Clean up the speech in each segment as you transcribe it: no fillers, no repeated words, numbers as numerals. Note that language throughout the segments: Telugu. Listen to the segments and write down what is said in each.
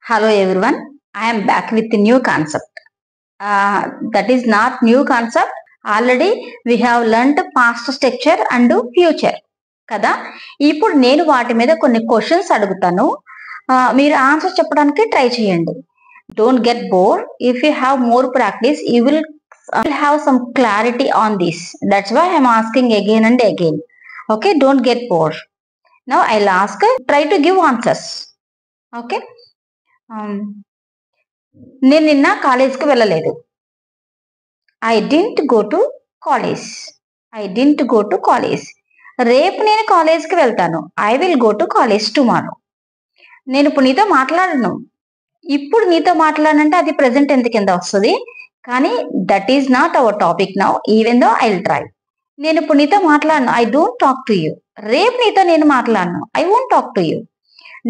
Hello everyone, I am back with a new concept. That is not new concept. Already we have learnt past structure and future. కదా ఇప్పుడు నేను వాటి మీద కొన్ని క్వశ్చన్స్ అడుగుతాను. మీరు ఆన్సర్ చెప్పడానికి ట్రై చేయండి. Don't get bore. If you have more practice you will have some clarity on this. That's why I'm asking again and again. Okay, don't get bored. Now I'll ask, try to give answers. Okay. నేను నిన్న కాలేజ్కి వెళ్ళలేదు. I didn't go to college. I didn't go to college. రేపు నేను కాలేజ్కి వెళ్తాను. I will go to college tomorrow. నేను ఇప్పుడు నీతో మాట్లాడను. ఇప్పుడు నీతో మాట్లాడనంటే అది ప్రెసెంట్ టెన్స్ కింద వస్తుంది. కానీ that is not our topic now, even though I will try. నేను ఇప్పుడు నీతో మాట్లాడను. I don't talk to you. రేపు నీతో నేను మాట్లాడను. I won't talk to you.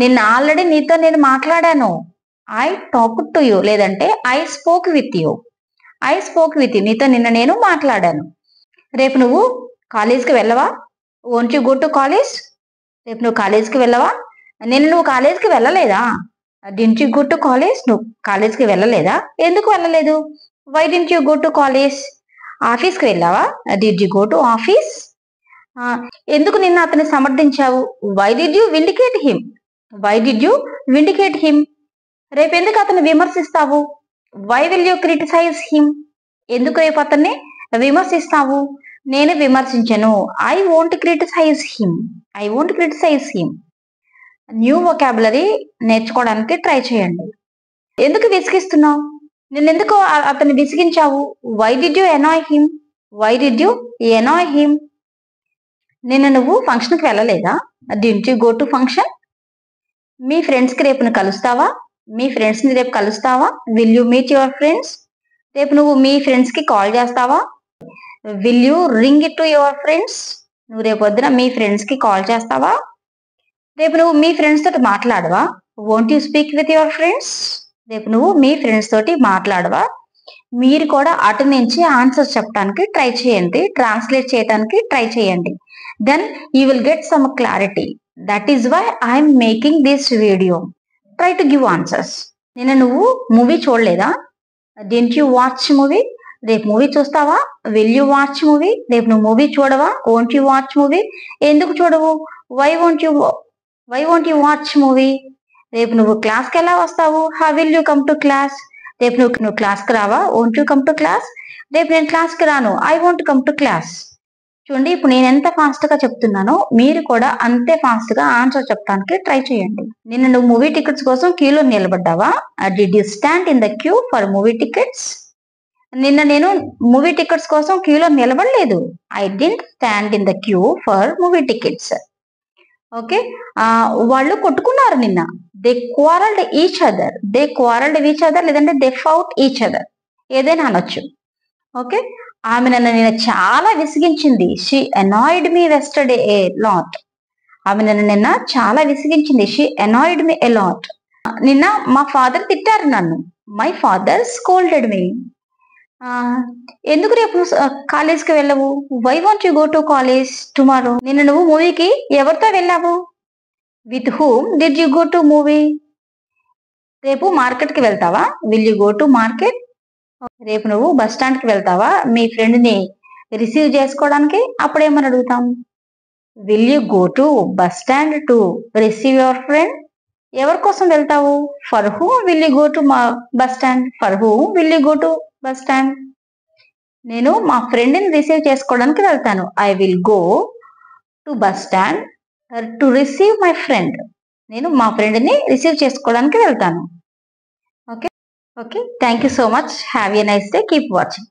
నిన్న ఆల్రెడీ నీతో నేను మాట్లాడాను. I talk to you. లేదంటే I spoke with you. I spoke with you. నీతో నిన్న నేను మాట్లాడాను. రేపు నువ్వు కాలేజ్కి వెళ్ళవా? Won't you go to college? రేపు నువ్వు కాలేజ్కి వెళ్ళవా? నిన్న నువ్వు కాలేజ్కి వెళ్ళలేదా? Didn't you go to college? నువ్వు కాలేజ్కి వెళ్ళలేదా? ఎందుకు వెళ్ళలేదు? Why didn't you go to college? ఆఫీస్కి వెళ్ళావా? Did you go to office? ఎందుకు నిన్న అతన్ని సమర్థించావు? Why did you vindicate him? Why did you vindicate him? రేపు ఎందుకు అతన్ని విమర్శిస్తావు? Why will you criticise him? ఎందుకు రేపు అతన్ని విమర్శిస్తావు? నేను విమర్శించను. I won't criticise him. I won't criticise him. New vocabulary నేర్చుకోవడానికి ట్రై చేయండి. ఎందుకు విసిగిస్తున్నావు? నిన్నెందుకు అతన్ని విసిగించావు? Why did you annoy him? Why did you annoy him? నిన్న నువ్వు ఫంక్షన్కి వెళ్ళలేదా? Didn't you go to function? మీ ఫ్రెండ్స్కి రేపు నువ్వు కలుస్తావా? మీ ఫ్రెండ్స్ని రేపు కలుస్తావా? Will you meet your friends? రేపు నువ్వు మీ ఫ్రెండ్స్కి కాల్ చేస్తావా? Will you ring it to your friends? నువ్వు రేపు పొద్దున మీ ఫ్రెండ్స్కి కాల్ చేస్తావా? రేపు నువ్వు మీ ఫ్రెండ్స్ తోటి మాట్లాడవా? Won't you speak with your friends? రేపు నువ్వు మీ ఫ్రెండ్స్ తోటి మాట్లాడవా? మీరు కూడా అటు నుంచి ఆన్సర్ చెప్పడానికి ట్రై చేయండి. ట్రాన్స్లేట్ చేయడానికి ట్రై చేయండి. Then you will get some clarity. That is why I'm making this video. Try to give answers. నిన్న నువ్వు మూవీ చూడలేదా? Didn't you watch movie? రేపు మూవీ చూస్తావా? Will you watch movie? రేపు నువ్వు మూవీ చూడవా? Won't you watch movie? ఎందుకు చూడవు? Why won't you watch movie? రేపు నువ్వు క్లాస్కి ఎలా వస్తావు? How will you come to class? రేపు నువ్వు క్లాస్కి రావా? Won't you come to class? రేపు నేను క్లాస్కి రాను. I won't come to class. చూడండి, ఇప్పుడు నేను ఎంత ఫాస్ట్ గా చెప్తున్నానో మీరు కూడా అంతే ఫాస్ట్ గా ఆన్సర్ చెప్పడానికి ట్రై చేయండి. నిన్న నువ్వు మూవీ టికెట్స్ కోసం క్యూలో నిలబడ్డావా? Did you stand in the queue for movie tickets? నిన్న నేను మూవీ టికెట్స్ కోసం క్యూలో నిలబడలేదు. I didn't stand in the queue for movie tickets. Okay, వాళ్ళు కొట్టుకున్నారు నిన్న. They quarrelled each other. They quarrelled each other, లేదంటే దే ఫౌట్ ఈచ్ అదర్, ఏదైనా అనొచ్చు. ఓకే, ఆమె నన్ను నిన్న చాలా విసిగించింది. She annoyed me yesterday a lot. ఆమె నన్ను నిన్న చాలా విసిగించింది. She annoyed me a lot. నిన్న మా ఫాదర్ తిట్టారు నన్ను. My father scolded me. ఎందుకు రేపు కాలేజ్కి వెళ్ళవు? Why won't you go to college tomorrow? నిన్న నువ్వు మూవీకి ఎవరితో వెళ్ళావు? With whom did you go to movie? రేపు మార్కెట్కి వెళ్తావా? Will you go to market? రేపు నువ్వు బస్ స్టాండ్కి వెళ్తావా మీ ఫ్రెండ్ ని రిసీవ్ చేసుకోవడానికి? అప్పుడేమని అడుగుతాం? Will you go to bus stand to receive your friend? ఎవరి కోసం వెళ్తావు? For whom will you go to bus stand? For whom will you go to bus stand? నేను మా ఫ్రెండ్ ని రిసీవ్ చేసుకోవడానికి వెళ్తాను. I will go to bus stand to receive my friend. నేను మా ఫ్రెండ్ ని రిసీవ్ చేసుకోవడానికి వెళ్తాను. Okay, thank you so much. Have a nice day. Keep watching.